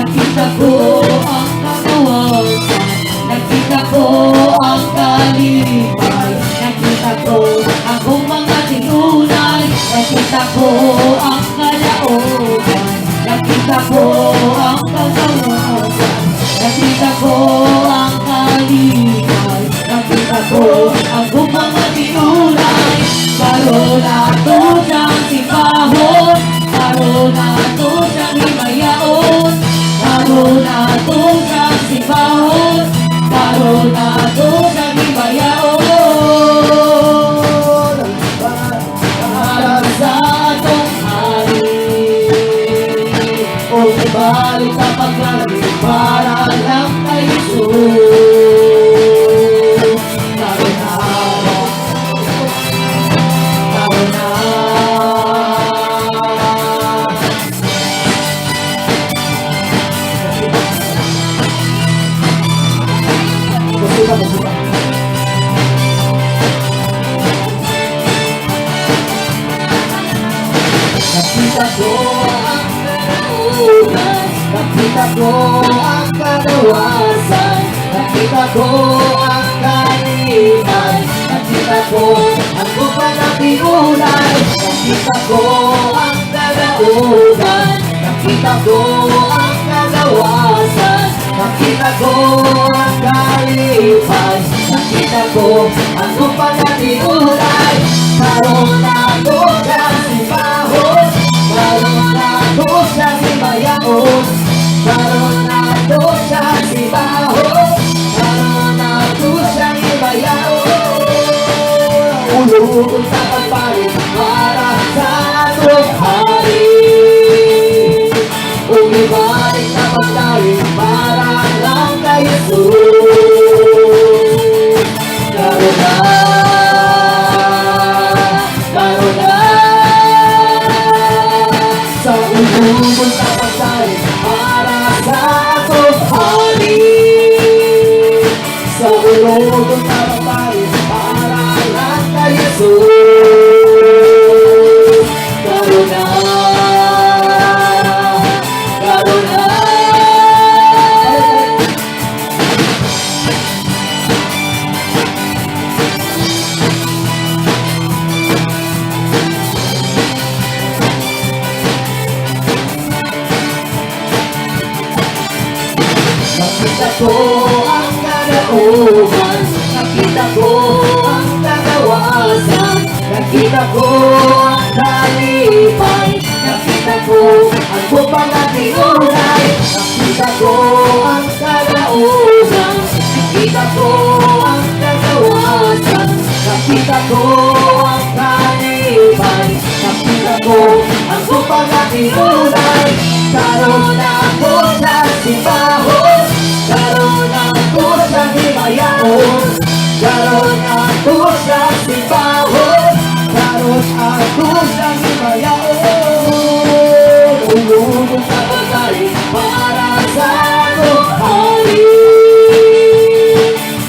Nakita ko ang kagawasan, nakita ko ang kalipay, nakita ko akong mga tinunay, nakita ko ang kalooban, nakita ko ang kagawasan, nakita ko ang kalipay, nakita ko akong mga tinunay. Karoon ako siyang sipahon, karoon ako siyang himayaon, karoon ako siyang sipahon, karoon ako siyang himayaon. Para sa atong hari, o ibalik sa paglalagay para lang kay Jesus. Nakita ko ang kalaunan, nakita ko ang kagawasan, nakita ko ang kalipay, nakita ko ang kupang na pinunay, nakita ko ang kalaunan, nakita ko ang kagawasan, nakita ko ang kalipay, nakita ko ang kupang na pinunay. Karoon ako siyang sipahon, karoon ako siyang himayaon, karoon ako siyang sipahon, karoon ako siyang himayaon. Ulong sa pagpalit para sa atong hari, umibalik na pagdali para lang kay Jesus. Karoon Ulong sa pagsalit para sa atong hari, sa ulong sa pagsalit para lang kay Jesus. Karuna, karuna. Nakita ko ang kalooban, nakita ko ang kagawasan, nakita ko ang kalipay, nakita ko ang kupang na pinunay, nakita ko ang kalooban, nakita ko ang kagawasan, nakita ko ang kalipay, nakita ko ang kupang na pinunay. Karoon ako sa sipahon, karoon ako sa himayaon, karoon ako sa sipahon, karoon ako sa himayaon. Ulong sa pagkain para sa atong hari,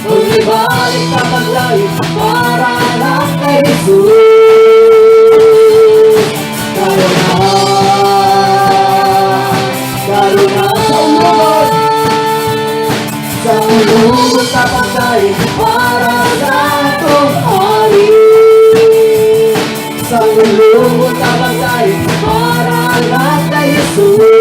umibalik sa pagkain para lang kay Jesus. Sa ulong sa pagkain para sa atong hari, sa ulong sa pagkain para lang kay Jesus.